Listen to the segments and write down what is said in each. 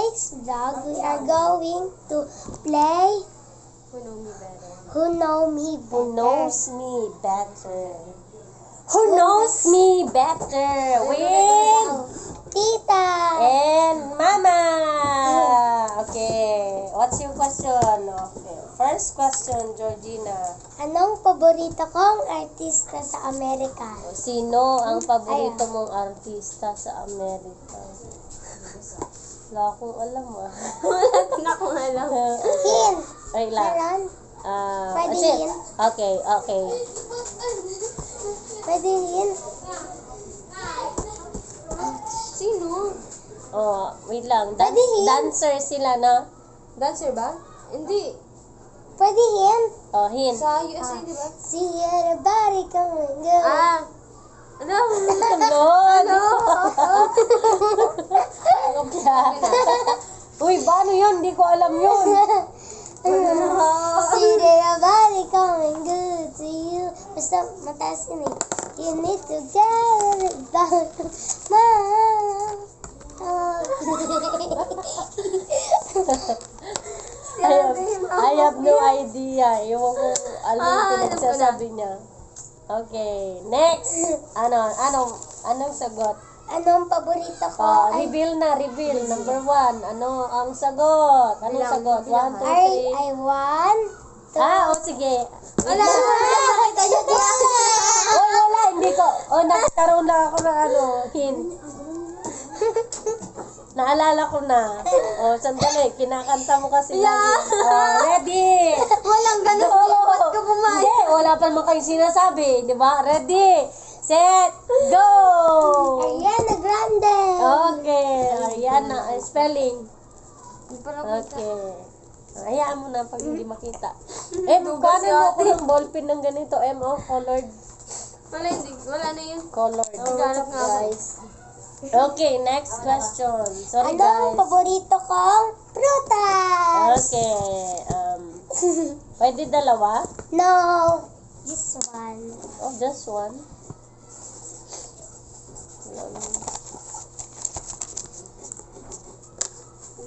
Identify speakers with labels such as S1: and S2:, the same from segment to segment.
S1: today's vlog, we are going to play Who Know Me Better.
S2: Who knows me better? Who knows me better? With
S1: Tita!
S2: and Mama. Okay. What's your question? Okay. First question, Georgina.
S1: Anong paborito kong artista sa Amerika?
S2: Sino ang paborito mong artista sa Amerika? Wala akong alam
S3: Wala din akong alam.
S1: Hint!
S2: Ay lang.
S1: Meron? Pwede
S2: kasi-
S1: hint?
S2: Okay.
S1: Pwede hint?
S3: Sino?
S2: Oh, wait lang.
S1: Pwede hint?
S2: Dancer sila, no?
S3: Dancer ba? Hindi.
S1: Pwede hint?
S2: Oh, hint.
S3: Sa USA, di ba?
S1: See everybody come and go.
S3: Ano?
S2: Ano? Uy, paano yun? Hindi ko alam yun.
S1: See everybody come and go to you. Basta mataas yun eh. You need to get it back.
S2: I have no idea. Ewan ko alam yung
S3: alam ko
S2: pinagsasabi niya. Okay, next. Anong sagot?
S1: Anong paborito ko?
S2: Reveal na, reveal. Number 1. Ano ang sagot? Anong
S3: Bilang,
S2: sagot? 1, 2,
S3: bilang.
S2: 3.
S1: I want to...
S2: Sige.
S3: Wala. Nakita niyo di ako.
S2: Wala, hindi ko. Nagkaroon lang ako ng hint. Naalala ko na. Sandali, kinakanta mo kasi lagi. Ready?
S3: Walang ganun. Ba't ka pumayag?
S2: Hindi, wala pa naman kayong sinasabi. Di ba? Ready, set, go!
S1: Ariana Grande.
S2: Okay, Ariana, spelling.
S3: Hindi pa nakita.
S2: Okay. Hayaan mo na pag hindi makita. Kuhanin mo ako ng ballpen ng ganito. Colored.
S3: Wala na yun.
S2: Colored.
S3: Naghanap nga ako.
S2: Guys. Okay, next question. Sorry,
S1: Anong
S2: guys.
S1: paborito kong prutas?
S2: Okay. Pwede dalawa?
S1: No, just one.
S2: Oh, just one.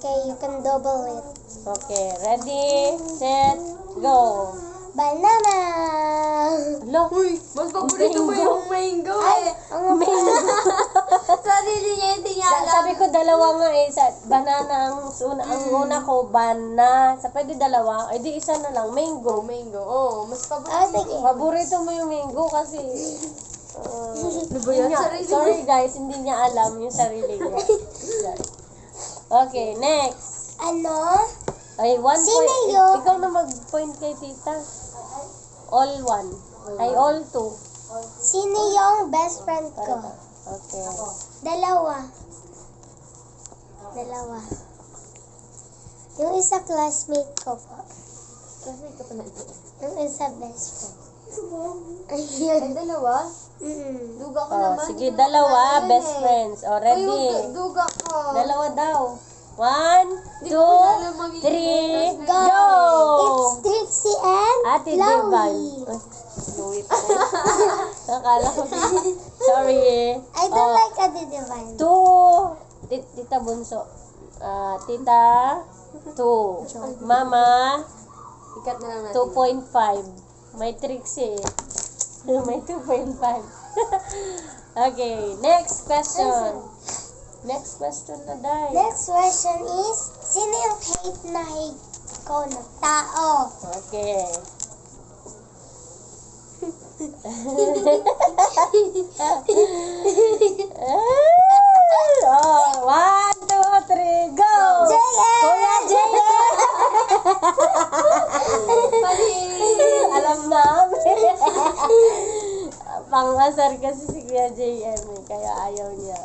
S1: Okay, you can double it.
S2: Okay, ready, set, go.
S1: Banana.
S2: Hello?
S3: Uy, mas paborito mo yung mango
S1: Ay,
S3: eh.
S1: ang
S3: Sarili niya hindi niya alam.
S2: Sabi ko dalawa nga sa banana ang una ko, pwede dalawa, ay di isa na lang, mango.
S3: Mango. Oh, mas paborito.
S1: sige.
S2: Paborito mo yung mango kasi,
S3: Ano ba yan? Sarili
S2: sorry guys, hindi niya alam yung sarili niya. Okay, next.
S1: Ano?
S2: Ay, 1
S1: Sino
S2: point.
S1: yun?
S2: Ikaw na mag-point kay tita. All 1. Ay, all 2.
S1: Sino yung best friend ko?
S2: Okay.
S1: Dalawa. Yung isa classmate ko po.
S3: Kasi ka pa na ito.
S1: Yung isa best friend.
S3: Ay,
S1: Ayun.
S3: dalawa?
S1: Mm.
S3: Duga ko naman.
S2: Sige,
S3: Hindi ko
S2: dalawa,
S3: kilala
S2: best
S3: yan eh.
S2: friends. O, ready?
S3: Ay, duga ko.
S2: Dalawa daw. 1, 2, 3,
S1: Go!
S2: go!
S1: It's Trixie and
S2: Ate Divan.
S1: Chloe.
S2: Louie pa rin. Akala ko. Sorry.
S1: I don't like Ate Divine.
S2: 2. Tita Bunso. Tita. 2. Mama.
S3: Ikat na lang natin.
S2: 2.5. May tricks eh. May 2.5. Okay. Next question. Next question na, Day.
S1: Next question is, sino yung hate na hate ko na tao?
S2: Okay. Oh, 1, 2, 3, go!
S1: JM!
S2: Kuya JM!
S3: Mali.
S2: Alam namin. Pang-asar kasi si Kuya JM eh, kaya ayaw niya.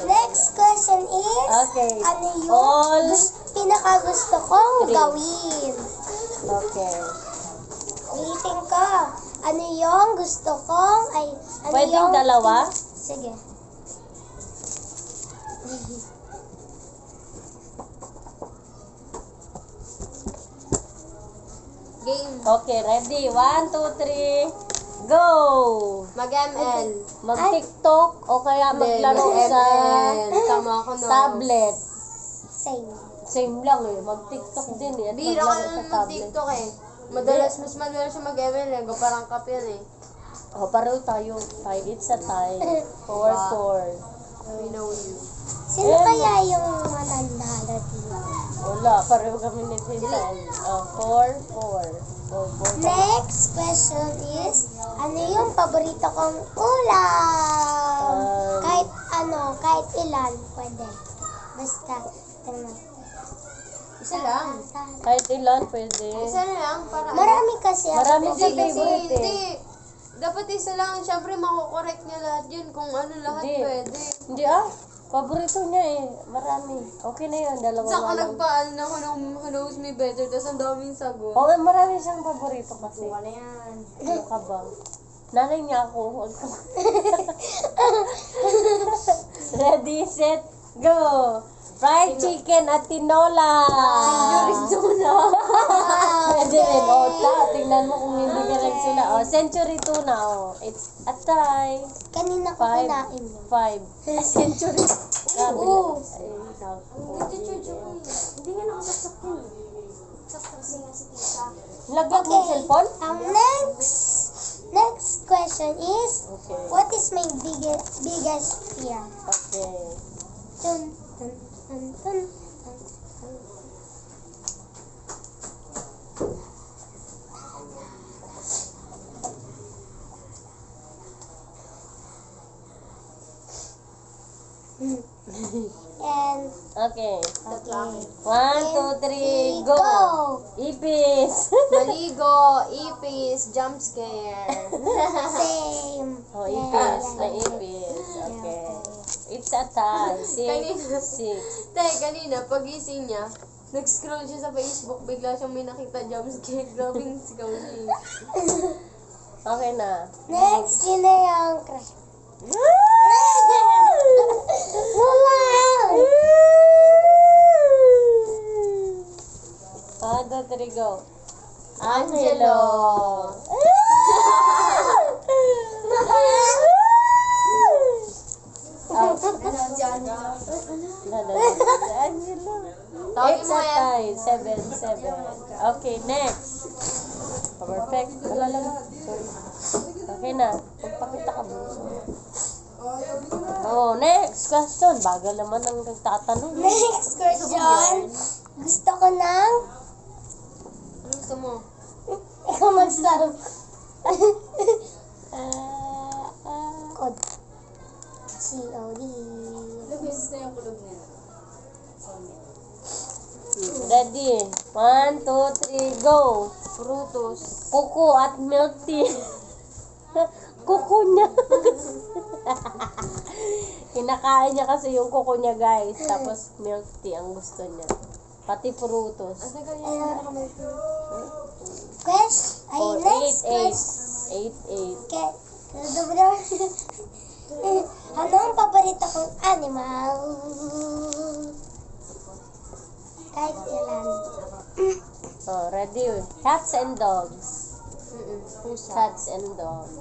S1: Next question is,
S2: Okay.
S1: ano yung
S2: All.
S1: pinakagusto kong
S2: Three.
S1: gawin?
S2: Okay.
S1: Ulitin ko. Ano yung gusto kong, ano
S2: Pwedeng
S1: yung...
S2: dalawa?
S1: Sige.
S3: Game.
S2: Okay, ready? 1, 2, 3, go!
S3: Mag-ML.
S2: Mag-TikTok o kaya maglaro sa
S3: Tama ako no.
S2: tablet.
S1: Same.
S2: Same lang eh. Mag-TikTok din eh. At
S3: Bira ka
S2: maglaro
S3: naman
S2: sa
S3: ng
S2: tablet.
S3: TikTok eh. Mas madalas siya mag-ML eh. Parang kap yan eh.
S2: Oh, pareho tayo. It's a tie. 4-4.
S3: We know you.
S1: Sino kaya yung mananalo dito?
S2: Wala, pareho kami ni Tinsan. 4-4.
S1: Next question is, ano yung paborito kong ulam? Kahit ano, kahit ilan, pwede. Basta, tingnan.
S3: Isa lang.
S2: Kahit ilan, pwede.
S3: Isa na lang. Para
S1: Marami kasi ako.
S2: Marami
S3: Hindi
S2: sa
S3: kasi,
S2: favorite eh.
S3: hindi. Dapat isa lang. Siyempre, makukorek niya lahat yun. Kung ano lahat
S2: Hindi.
S3: pwede.
S2: Hindi paborito niya eh. Marami. Okay na yun, dalawa
S3: Saan ka
S2: nga lang.
S3: nagpaan na who knows me better, tapos ang daming sagot.
S2: Oo, marami siyang paborito kasi.
S3: Wala yan.
S2: Ano ka ba? Nanay niya ako. Huwag ka. Ready, set, go! Fried chicken at tinola!
S3: Century tuna.
S2: Pwede rin. O, tingnan mo kung hindi ka rin sila. O, century tuna. O, it's a tie.
S1: Kanina ko
S2: 5.
S1: kinain yun.
S2: 5. Century.
S1: Oo.
S3: Hindi nga nakasaksak yun. Kasi nga si tita.
S2: Lagyan mo yung cellphone?
S1: Next question is,
S2: Okay.
S1: what is my biggest fear?
S2: Okay.
S1: Dun, dun, dun, dun, dun, dun. And,
S2: Okay.
S1: okay.
S2: 1, 2, 3, go! Ipis!
S3: Maligo, ipis, jump scare.
S1: Same.
S2: Oh,
S1: Yeah,
S2: ipis.
S1: yeah,
S2: Na
S1: yeah.
S2: ipis. Okay. It's a tie. 6,
S3: Kanina.
S2: 6.
S3: Tay, kanina, pagising niya, nag-scroll siya sa Facebook, bigla siyang may nakita jump scare. Grabing sigaw niya.
S2: Okay na.
S1: Next, yun na yung crush. Wow!
S2: 1, 2, 3, go.
S3: Angelo.
S2: Angelo.
S3: Tawagin
S2: It's
S3: mo
S2: a
S3: yan.
S2: tie. 7, 7. Okay, next. Perfect. Wala lang. Sorry. Okay na. Magpakita ka ba? Oh, next question. Bagal naman ang nagtatanong.
S1: Next question. Gusto ko ng...
S3: Ano gusto mo?
S1: Ikaw mag-start. Code. COD.
S3: Gusto na yung kulog niya.
S2: Ready? 1, 2, 3, go!
S3: Frutos.
S2: Kuko at milk tea. Kuko niya. Kinakain niya kasi yung kuko niya, guys. Tapos milk tea ang gusto niya. Pati frutos.
S3: Asa ka niya?
S1: Next question.
S2: 8, 8. 8, 8.
S1: Okay. Ano ang paborito kong animal? Kahit ilan.
S2: Oh, ready? Cats and dogs.
S3: Pusa.
S2: Cats and dogs.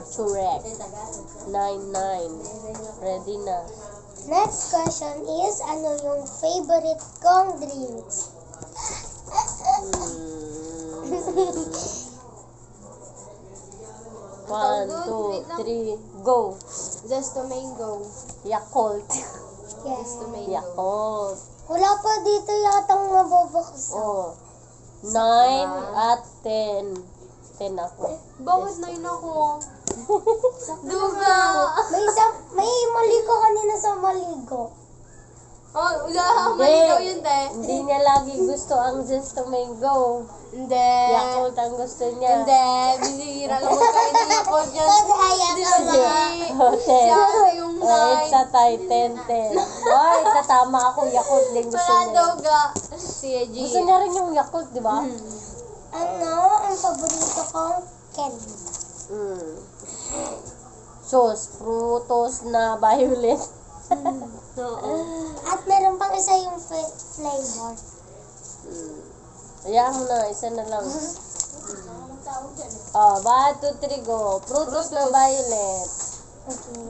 S2: Churek. 9, 9. Ready na.
S1: Next question is, ano yung favorite kong drinks?
S2: 1, 2, 3, go!
S3: Zesto mango.
S2: Yakult.
S1: Yes.
S3: Zesto mango.
S2: Yakult.
S1: Wala pa dito yatang nabubuksan.
S2: Oh. 9 at 10. 10 ako.
S3: Bakit na yun ako? Duga!
S1: May maligo kanina sa maligo.
S3: Oh, wala. Maligaw yun, te.
S2: Hindi niya lagi gusto ang Zesto Mango.
S3: Hindi.
S2: Yakult ang gusto niya.
S3: Hindi. Binihira lang magkain ng Yakult yan. Hindi
S1: Ayaw
S3: siya
S2: Oh, 10.
S3: Siya kasi yung
S2: Oh, it's a
S3: 9.
S2: tie. 10, 10. Ay, tatama ako. Yakult din gusto
S3: Wala
S2: niya.
S3: duga. Si G.
S2: Gusto niya rin yung Yakult, di ba?
S1: Ano ang paborito kong candy?
S2: Sauce, frutos na violet.
S3: Oo.
S1: At meron pang isa yung flavor.
S2: Ayan mo na, isa na lang. Oh, 1, 2, 3, go. Frutos na violet.
S1: Okay.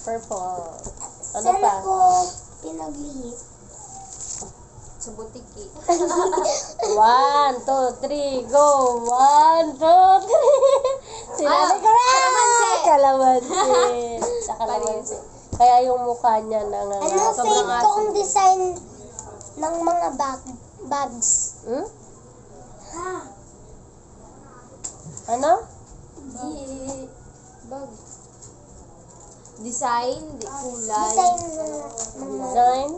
S2: Purple. Ano
S1: Saan
S2: pa?
S1: ako pinaglihi.
S3: Sa butiki.
S2: 1, 2, 3, go! 1, 2, 3! Sinabi ko na! Kalamansi! Sa kalamansi. Kaya yung mukha niya
S1: Ano
S2: nangangaso.
S1: fave kong design ng mga bags?
S2: Hmm? Ano?
S3: Bag. Design, kulay.
S1: Design ng mga
S2: Design?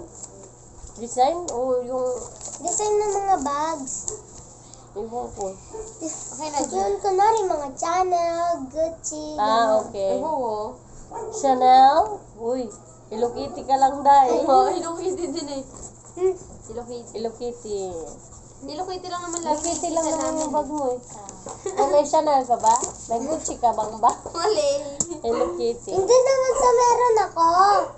S2: Design? O yung...
S1: design ng mga bags.
S2: Ibang ko.
S3: Okay na, G.
S1: Yun, kunwari mga Chanel, Gucci,
S2: Ah,
S1: ganun.
S2: okay.
S3: Oo.
S2: Chanel? Uy, Hello Kitty ka lang dahil.
S3: Oo, Hello Kitty din eh.
S1: Hmm.
S3: Hello Kitty.
S2: Hello Kitty.
S3: Hello Kitty lang naman
S2: Hello
S3: lagi.
S2: Kitty lang
S3: kita
S2: naman yung
S3: namin.
S2: bag mo eh. O may Chanel ka ba? May Gucci ka bang ba?
S3: Mali.
S2: Hello Kitty.
S1: Hindi naman sa meron ako.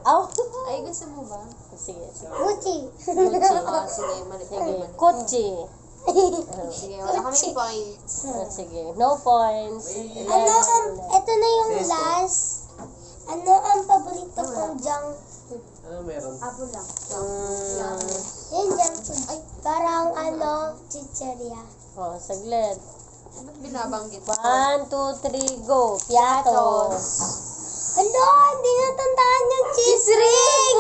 S2: Aw!
S3: Ay, gusto mo ba?
S2: Sige, sige.
S1: Gucci.
S2: Gucci.
S3: Oo, sige, mali.
S2: Sige, Gucci.
S3: Sige, wala kami points.
S2: Sige, no points.
S1: Ano ang, ito na yung last. Ano ang paborito kong junk?
S4: Ano meron?
S3: Apple lang.
S1: Yung junk food. Ay, parang ano, chicheria.
S2: Oh, saglit.
S3: Ba't binabanggit?
S2: 1, 2, 3, go. Piatos.
S1: Ano, hindi natandaan yung cheese ring!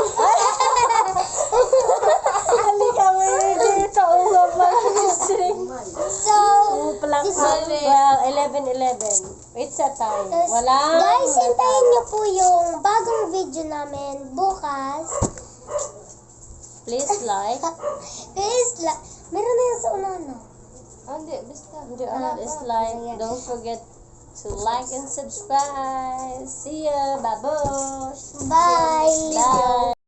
S2: Halika mo yun dito. Uwa pa yung string.
S1: So,
S2: Palang
S1: This
S3: is-
S2: 11. It's a time. Walang...
S1: guys, hintayin niyo po yung bagong video namin bukas.
S2: Please like.
S1: Guys, meron na yun sa unahan na.
S3: Ah, hindi. Basta.
S2: Please like. Don't forget to like and subscribe. See ya. Babush.
S1: Bye!
S2: Bye.